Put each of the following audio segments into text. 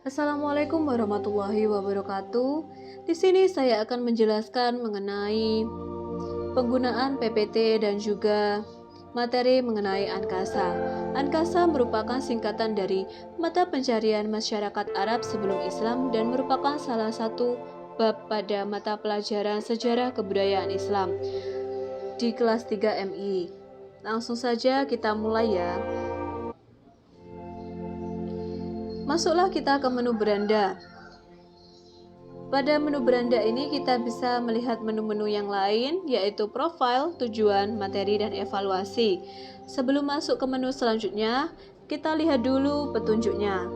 Assalamualaikum warahmatullahi wabarakatuh. Di sini saya akan menjelaskan mengenai penggunaan PPT dan juga materi mengenai Ankasa. Ankasa merupakan singkatan dari Mata Pencarian Masyarakat Arab Sebelum Islam dan merupakan salah satu bab pada mata pelajaran Sejarah Kebudayaan Islam di kelas 3 MI. Langsung saja kita mulai ya. Masuklah kita ke menu beranda. Pada menu beranda ini kita bisa melihat menu-menu yang lain, yaitu profil, tujuan, materi, dan evaluasi. Sebelum masuk ke menu selanjutnya, kita lihat dulu petunjuknya.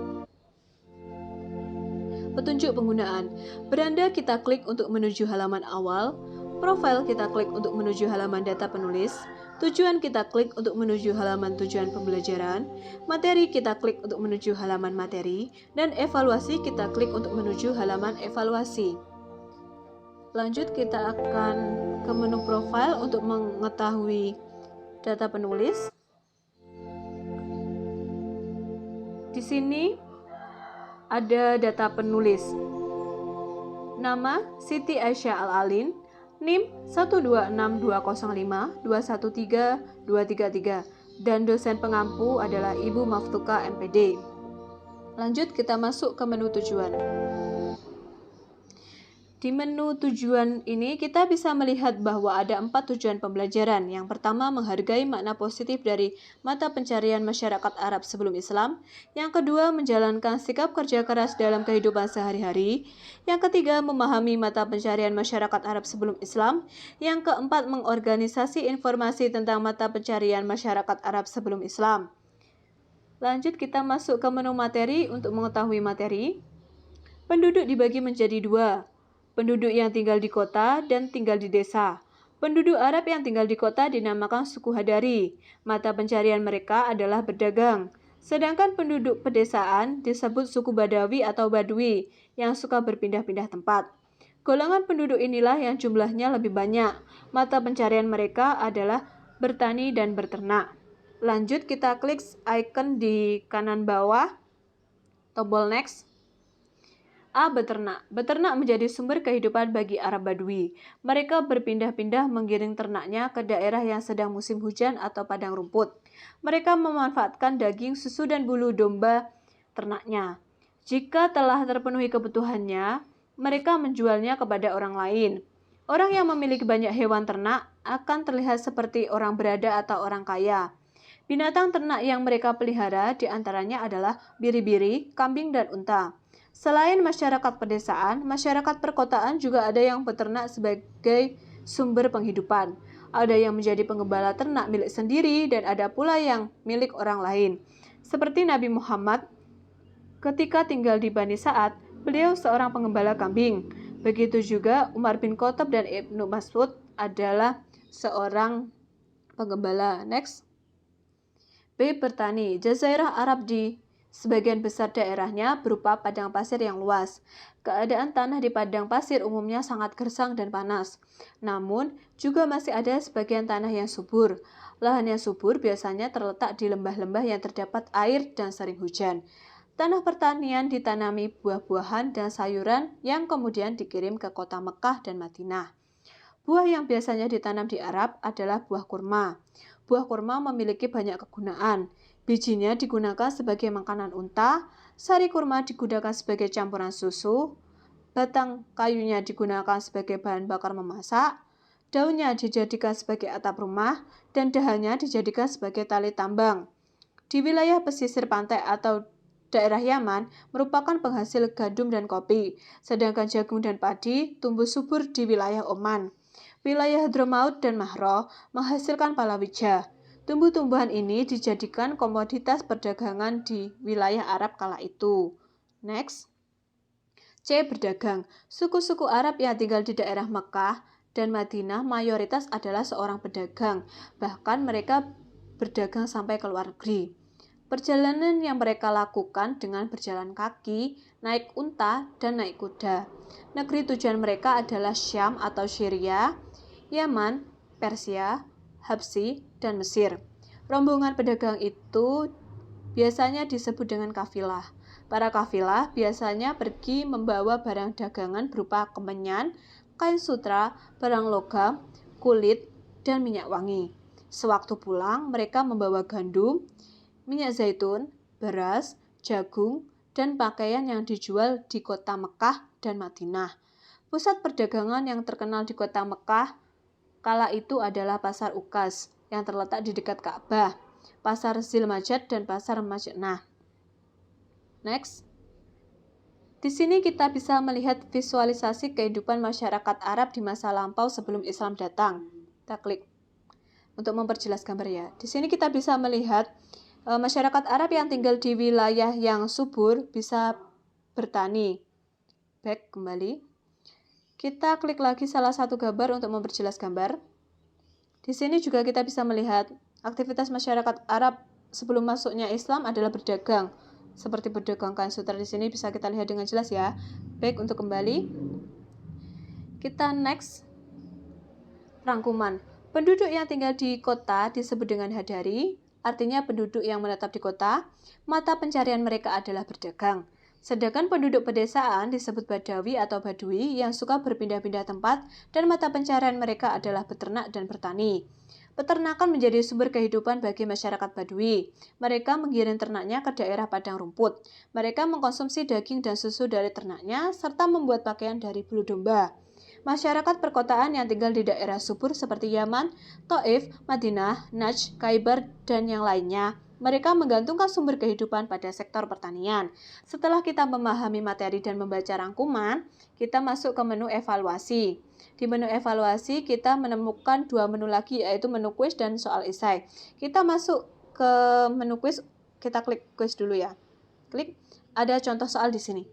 Petunjuk penggunaan. Beranda kita klik untuk menuju halaman awal, profil kita klik untuk menuju halaman data penulis, tujuan kita klik untuk menuju halaman tujuan pembelajaran, materi kita klik untuk menuju halaman materi, dan evaluasi kita klik untuk menuju halaman evaluasi. Lanjut kita akan ke menu profil untuk mengetahui data penulis. Di sini ada data penulis. Nama Siti Aisyah Al-Alin, NIM 1262052132333 dan dosen pengampu adalah Ibu Maftuka MPD. Lanjut kita masuk ke menu tujuan. Di menu tujuan ini kita bisa melihat bahwa ada 4 tujuan pembelajaran. Yang pertama, menghargai makna positif dari mata pencarian masyarakat Arab sebelum Islam. Yang kedua, menjalankan sikap kerja keras dalam kehidupan sehari-hari. Yang ketiga, memahami mata pencarian masyarakat Arab sebelum Islam. Yang keempat, mengorganisasi informasi tentang mata pencarian masyarakat Arab sebelum Islam. Lanjut kita masuk ke menu materi untuk mengetahui materi. Penduduk dibagi menjadi 2. Penduduk yang tinggal di kota dan tinggal di desa. Penduduk Arab yang tinggal di kota dinamakan suku Hadari. Mata pencarian mereka adalah berdagang. Sedangkan penduduk pedesaan disebut suku Badawi atau Badui yang suka berpindah-pindah tempat. Golongan penduduk inilah yang jumlahnya lebih banyak. Mata pencarian mereka adalah bertani dan berternak. Lanjut kita klik icon di kanan bawah, tombol next. A. Beternak. Beternak menjadi sumber kehidupan bagi Arab Badui. Mereka berpindah-pindah menggiring ternaknya ke daerah yang sedang musim hujan atau padang rumput. Mereka memanfaatkan daging, susu, dan bulu domba ternaknya. Jika telah terpenuhi kebutuhannya, mereka menjualnya kepada orang lain. Orang yang memiliki banyak hewan ternak akan terlihat seperti orang berada atau orang kaya. Binatang ternak yang mereka pelihara diantaranya adalah biri-biri, kambing, dan unta. Selain masyarakat pedesaan, masyarakat perkotaan juga ada yang beternak sebagai sumber penghidupan. Ada yang menjadi penggembala ternak milik sendiri dan ada pula yang milik orang lain. Seperti Nabi Muhammad ketika tinggal di Bani Sa'ad, beliau seorang penggembala kambing. Begitu juga Umar bin Khattab dan Ibnu Mas'ud adalah seorang penggembala. Next. B. Bertani. Jazirah Arab di sebagian besar daerahnya berupa padang pasir yang luas. Keadaan tanah di padang pasir umumnya sangat gersang dan panas. Namun, juga masih ada sebagian tanah yang subur. Lahan yang subur biasanya terletak di lembah-lembah yang terdapat air dan sering hujan. Tanah pertanian ditanami buah-buahan dan sayuran yang kemudian dikirim ke kota Mekah dan Madinah. Buah yang biasanya ditanam di Arab adalah buah kurma. Buah kurma memiliki banyak kegunaan. Bijinya digunakan sebagai makanan unta, sari kurma digunakan sebagai campuran susu, batang kayunya digunakan sebagai bahan bakar memasak, daunnya dijadikan sebagai atap rumah, dan dahannya dijadikan sebagai tali tambang. Di wilayah pesisir pantai atau daerah Yaman merupakan penghasil gandum dan kopi, sedangkan jagung dan padi tumbuh subur di wilayah Oman. Wilayah Hadramaut dan Mahro menghasilkan palawija. Tumbuh-tumbuhan ini dijadikan komoditas perdagangan di wilayah Arab kala itu. Next. C. Berdagang. Suku-suku Arab yang tinggal di daerah Mekah dan Madinah mayoritas adalah seorang pedagang. Bahkan mereka berdagang sampai ke luar negeri. Perjalanan yang mereka lakukan dengan berjalan kaki, naik unta, dan naik kuda. Negeri tujuan mereka adalah Syam atau Syria, Yaman, Persia, Habsyi, dan Mesir. Rombongan pedagang itu biasanya disebut dengan kafilah. Para kafilah biasanya pergi membawa barang dagangan berupa kemenyan, kain sutra, barang logam, kulit, dan minyak wangi. Sewaktu pulang, mereka membawa gandum, minyak zaitun, beras, jagung, dan pakaian yang dijual di kota Mekah dan Madinah. Pusat perdagangan yang terkenal di kota Mekah kala itu adalah Pasar Ukas yang terletak di dekat Ka'bah, Pasar Zilmajad, dan Pasar Majnah. Next. Di sini kita bisa melihat visualisasi kehidupan masyarakat Arab di masa lampau sebelum Islam datang. Kita klik untuk memperjelas gambar ya. Di sini kita bisa melihat masyarakat Arab yang tinggal di wilayah yang subur bisa bertani. Back kembali. Kita klik lagi salah satu gambar untuk memperjelas gambar. Di sini juga kita bisa melihat aktivitas masyarakat Arab sebelum masuknya Islam adalah berdagang. Seperti berdagang kain sutra di sini bisa kita lihat dengan jelas ya. Baik, untuk kembali. Kita next. Rangkuman. Penduduk yang tinggal di kota disebut dengan hadari, artinya penduduk yang menetap di kota. Mata pencarian mereka adalah berdagang. Sedangkan penduduk pedesaan disebut badawi atau badui yang suka berpindah-pindah tempat dan mata pencarian mereka adalah beternak dan bertani. Peternakan menjadi sumber kehidupan bagi masyarakat Badui. Mereka menggiring ternaknya ke daerah padang rumput. Mereka mengkonsumsi daging dan susu dari ternaknya, serta membuat pakaian dari bulu domba. Masyarakat perkotaan yang tinggal di daerah subur seperti Yaman, Taif, Madinah, Najd, Khaybar, dan yang lainnya, mereka menggantungkan sumber kehidupan pada sektor pertanian. Setelah kita memahami materi dan membaca rangkuman, kita masuk ke menu evaluasi. Di menu evaluasi, kita menemukan dua menu lagi, yaitu menu kuis dan soal esai. Kita masuk ke menu kuis, kita klik kuis dulu ya. Klik, ada contoh soal di sini.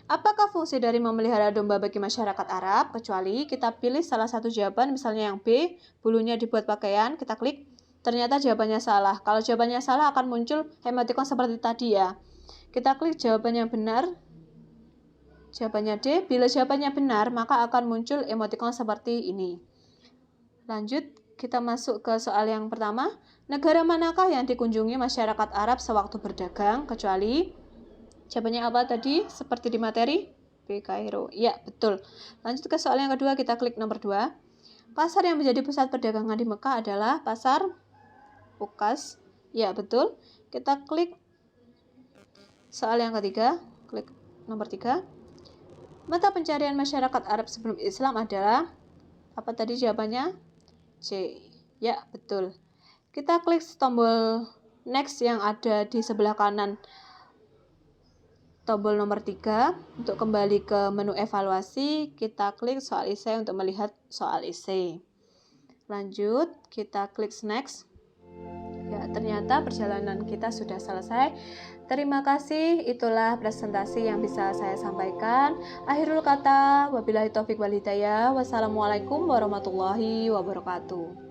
Apakah fungsi dari memelihara domba bagi masyarakat Arab? Kecuali kita pilih salah satu jawaban, misalnya yang B, bulunya dibuat pakaian, kita klik. Ternyata jawabannya salah. Kalau jawabannya salah akan muncul emoticon seperti tadi ya. Kita klik jawaban yang benar. Jawabannya D. Bila jawabannya benar, maka akan muncul emoticon seperti ini. Lanjut, kita masuk ke soal yang pertama. Negara manakah yang dikunjungi masyarakat Arab sewaktu berdagang? Kecuali jawabannya apa tadi? Seperti di materi? B. Kairo. Ya, betul. Lanjut ke soal yang kedua, kita klik nomor 2. Pasar yang menjadi pusat perdagangan di Mekah adalah Pasar Ukas. Ya, betul. Kita klik soal yang ketiga, klik nomor 3. Mata pencarian masyarakat Arab sebelum Islam adalah apa tadi jawabannya? C. Ya, betul. Kita klik tombol next yang ada di sebelah kanan tombol nomor 3. Untuk kembali ke menu evaluasi, kita klik soal esai untuk melihat soal esai. Lanjut, kita klik next. Ya, ternyata perjalanan kita sudah selesai. Terima kasih, itulah presentasi yang bisa saya sampaikan. Akhirul kata, wabillahi taufiq wal hidayah. Wassalamualaikum warahmatullahi wabarakatuh.